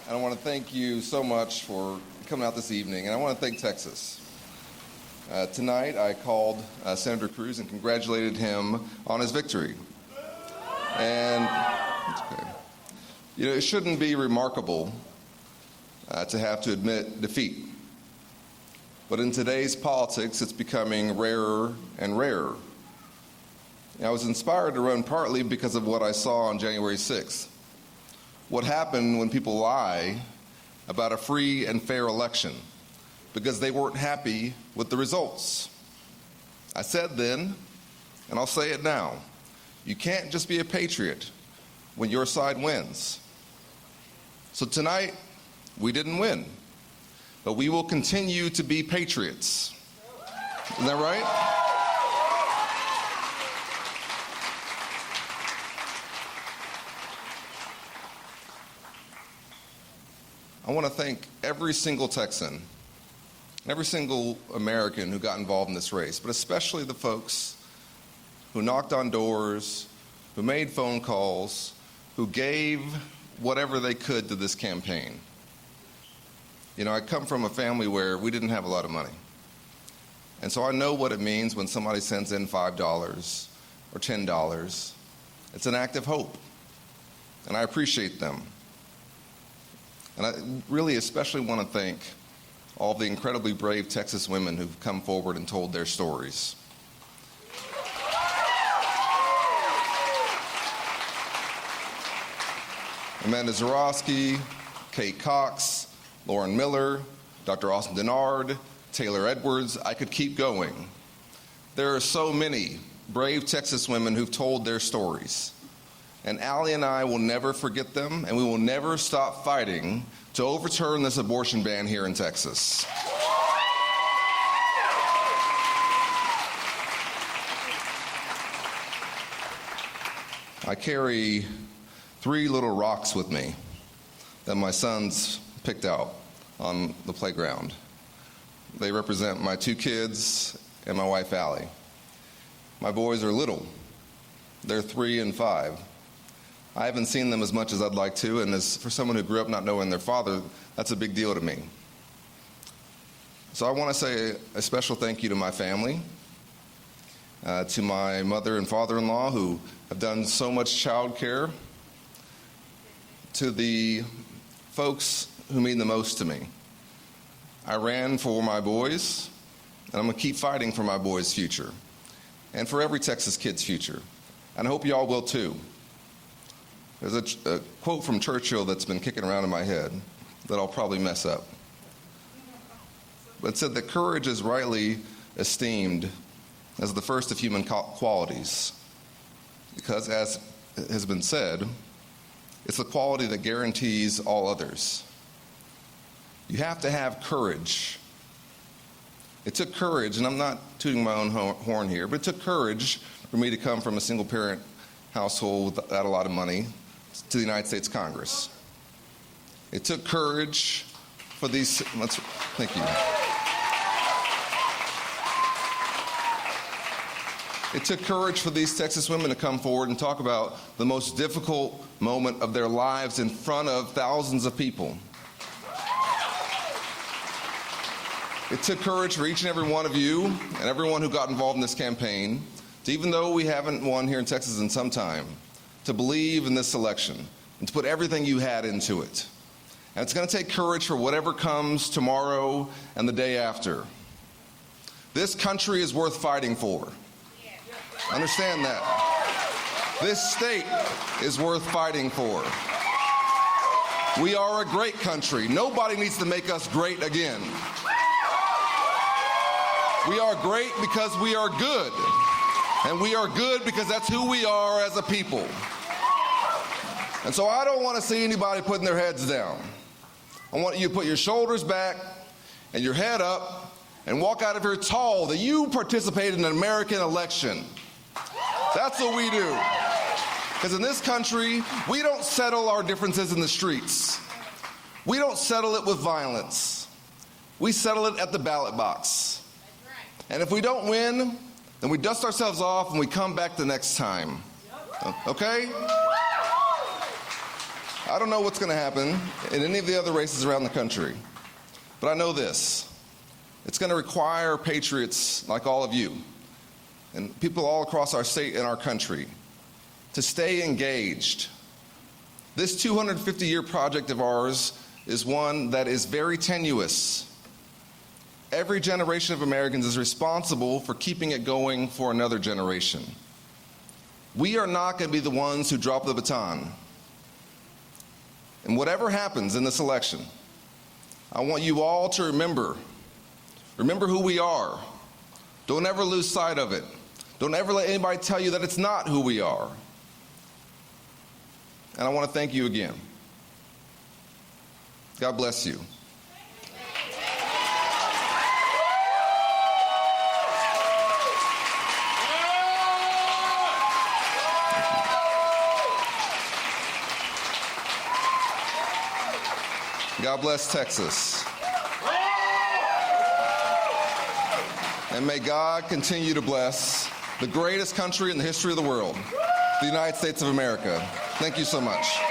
and I want to thank you so much for coming out this evening, and I want to thank Texas. Tonight, I called Senator Cruz and congratulated him on his victory. And okay. It shouldn't be remarkable to have to admit defeat. But in today's politics, it's becoming rarer and rarer. I was inspired to run partly because of what I saw on January 6th. What happened when people lie about a free and fair election because they weren't happy with the results. I said then, and I'll say it now, you can't just be a patriot when your side wins. So tonight, we didn't win, but we will continue to be patriots. Isn't that right? I want to thank every single Texan, every single American who got involved in this race, but especially the folks who knocked on doors, who made phone calls, who gave whatever they could to this campaign. I come from a family where we didn't have a lot of money. And so I know what it means when somebody sends in $5 or $10. It's an act of hope, and I appreciate them. And I really especially want to thank all the incredibly brave Texas women who've come forward and told their stories. Amanda Zarowski, Kate Cox, Lauren Miller, Dr. Austin Denard, Taylor Edwards, I could keep going. There are so many brave Texas women who've told their stories. And Allie and I will never forget them, and we will never stop fighting to overturn this abortion ban here in Texas. I carry 3 little rocks with me that my sons picked out on the playground. They represent my 2 kids and my wife, Allie. My boys are little. They're 3 and 5. I haven't seen them as much as I'd like to, and as for someone who grew up not knowing their father, that's a big deal to me. So I want to say a special thank you to my family, to my mother and father-in-law who have done so much child care, to the folks who mean the most to me. I ran for my boys, and I'm going to keep fighting for my boys' future, and for every Texas kid's future, and I hope you all will too. There's a quote from Churchill that's been kicking around in my head that I'll probably mess up. But it said that courage is rightly esteemed as the first of human qualities, because as has been said, it's the quality that guarantees all others. You have to have courage. It took courage, and I'm not tooting my own horn here, but it took courage for me to come from a single-parent household without a lot of money to the United States Congress. It took courage for these, thank you. It took courage for these Texas women to come forward and talk about the most difficult moment of their lives in front of thousands of people. It took courage for each and every one of you and everyone who got involved in this campaign to, even though we haven't won here in Texas in some time, to believe in this election and to put everything you had into it. And it's going to take courage for whatever comes tomorrow and the day after. This country is worth fighting for. Understand that. This state is worth fighting for. We are a great country. Nobody needs to make us great again. We are great because we are good. And we are good because that's who we are as a people. And so I don't want to see anybody putting their heads down. I want you to put your shoulders back and your head up and walk out of here tall that you participated in an American election. That's what we do. Because in this country, we don't settle our differences in the streets. We don't settle it with violence. We settle it at the ballot box. And if we don't win, then we dust ourselves off and we come back the next time. Okay? I don't know what's going to happen in any of the other races around the country, but I know this. It's going to require patriots like all of you and people all across our state and our country to stay engaged. This 250-year project of ours is one that is very tenuous. Every generation of Americans is responsible for keeping it going for another generation. We are not going to be the ones who drop the baton. And whatever happens in this election, I want you all to remember who we are. Don't ever lose sight of it. Don't ever let anybody tell you that it's not who we are. And I want to thank you again. God bless you. God bless Texas. And may God continue to bless the greatest country in the history of the world, the United States of America. Thank you so much.